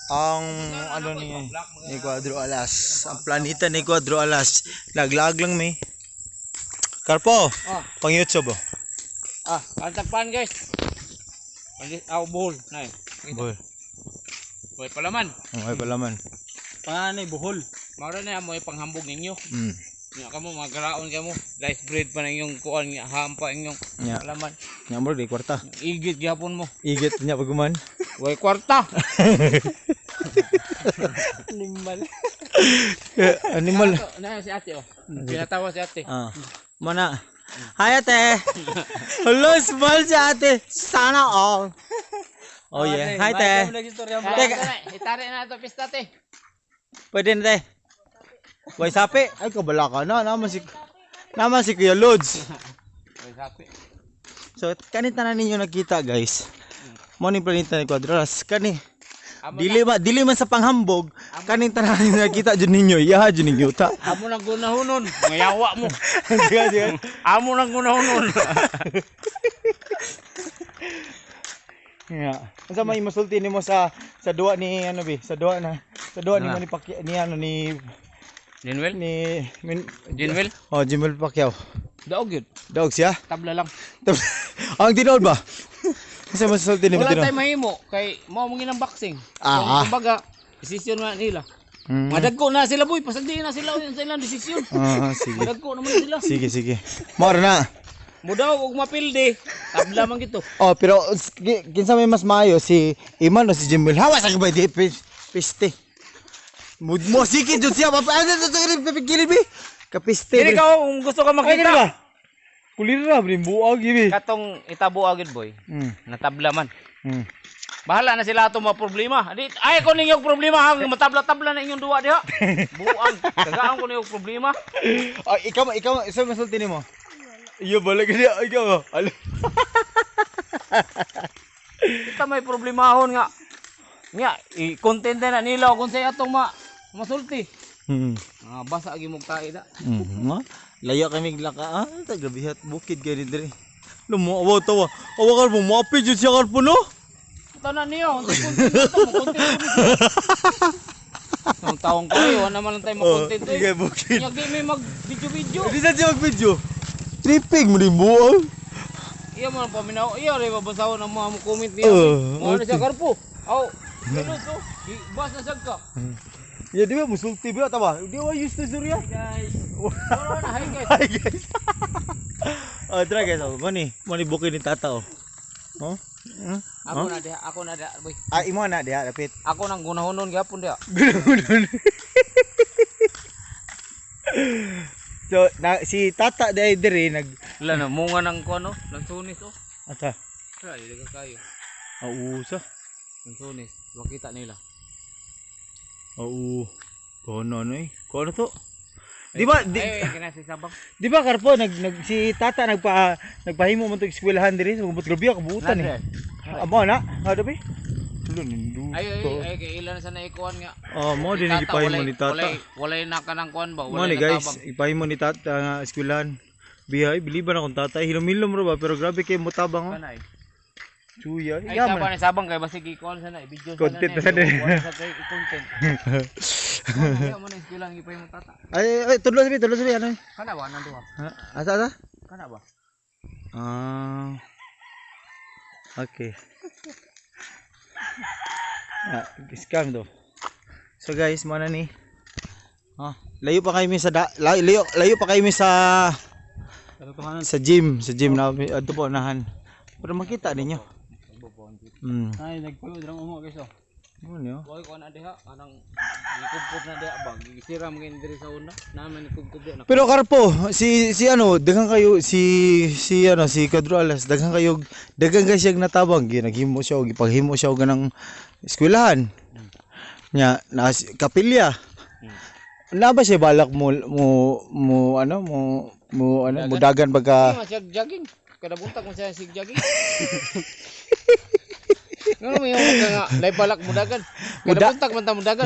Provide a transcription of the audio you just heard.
ang ano ni Cuadro Alas. Ang planeta ni Cuadro Alas. Laglag lang may. Karpo. Pang YouTube. Kantakpan guys. Buhol. Nay. Buhol. Buhay palaman. Buhay palaman. Panganay buhol. Mara na mo panghambog ninyo. Nya kamo magaraon kamo. Rice bread pa ninyong kuan hampa inyong palaman. Nya mo di kwarta. Igit gyapon mo. Igit nya paguman. Way kwarta. Animal. Na si ate Pinatawa si ate. Mana? Hi ate. Hello, smile si ate. Sana all. Oh yeah. Hi te. Itari na to pista te. Pwede na te. Way sapi. Ay kabala ka na. Naman si Kuya Lods. Way sapi. So kanita na ninyo nakita guys. Morning planeta ni Cuadras. Kani. Dili man sa panghambog. Kanita na ninyo nakita dyan ninyo. Iyaha dyan ninyo ta. Amo nang gunahunon. Mayawa mo. Amo nang gunahunon. Yeah. Unsa may masulti nimo sa duwa ni ano bi? Sa duwa ni Manny Pacquiao ni Jinwell? Jinwell? Oh, Jinwell Pacquiao. Daog yun. Daog siya? Tabla lang. Ang tinood ba? Unsa masulti nimo tinood? Wala tay mahimo kay mao mong ginang boxing. Kumbaga, desisyon na nila. Madagko na sila boy, pasagdi na sila sa ilang desisyon. Sige. Madagko naman sila. Sige. Mara na. Mudaw og mapilde, tabla man gito. Oh, pero kinsa may mas maayo si Iman o si Jimwell? Hawa sa kabay di piste. Mo sige jud siya pipigilin bi. Kapiste. Dili ka kung gusto ka makita. Kulira brimbuag gibi. Katong itabo agad boy. Natabla man. Bahala na sila ato mga problema. Ay ko ninyong problema hang matabla-tabla na inyong duwa diha. Buang. Kagaan ko ninyong problema. Ikaw isa masulti nimo. Iya balik dia ikaw. Kita may problemahon nga. Nga i-content na nila kung say atong masulti. Basa agi mong tae da. Layo kami glaka tagabihat bukid gani dire. Lumo awa tawa. Awa kar mo mapi jud siya kar puno. Tanan niyo, content to mo content. Ang taong kayo naman lang tayo mo-content eh. Okay, bukid. Nya di may mag-video. Di sa mag-video. Tripping mo rin buo. Iya mo nang paminaw. Iya rin mabasahon ang mga comment niya. Mga na siya karpo. Aw. Ganun to. Bas na siya ka. Ya di ba musulti ba tawa? Di ba used to Surya? Hi guys. Hi guys. Tara guys, mani bukid ni tata oh. Ako na dia boy. Imo na dia dapit. Ako nang gunahonon gyapon dia. Gunahonon. So si tata dai dire Wala na munga ng kuno, ng sunis oh. Ata. Tara dili ka kayo. Usa. Ng sunis, makita nila. Kono no eh. Kono to. Di ba kinasi sabang. Di ba karpo si tata nagpahimo man to eskwelahan dire sa Gubot Grabia kabuutan eh. Amo na, ada bi. Ay kay ilan sa naikuan nga. Mo din ipahimo ni tata. Wala na kanang kuan ba? Wala guys, ipahimo ni tata nga eskwelahan. Bihay, biliban akong tatay. Hilom-hilom ro ba pero grabe kay mutabang oh. Kanay. Chuya. Ay sabang ni sabang kay basig ikuan sana i-video sana. Content na sana. Content. Ano mo na eskwelahan ipahimo tata. Ay tudlo sabi ano. Kana ba nang duha? Asa? Kana ba? Okay. Scam do. So guys, mana ni? Layo pa kayo sa layo pa kayo sa gym na adto po nahan. Para makita ninyo. Ay nagpuyo drang umo guys oh. Ano? Boy ko na diha kanang ikubkob na diha bag gisira mo gin diri sa una naman ikubkob diha. Pero karpo si ano daghan kayo si Cuadro Alas daghan siya natabang ginaghimo siya og ipaghimo siya og ganang eskwelahan. Nya na kapilya. Na ba siya balak mo dagan baga. Jogging. Kada buntag mo siya sig jogging. Ngano mo yung nga lay balak mo dagan. Kada buntag man ta mo dagan.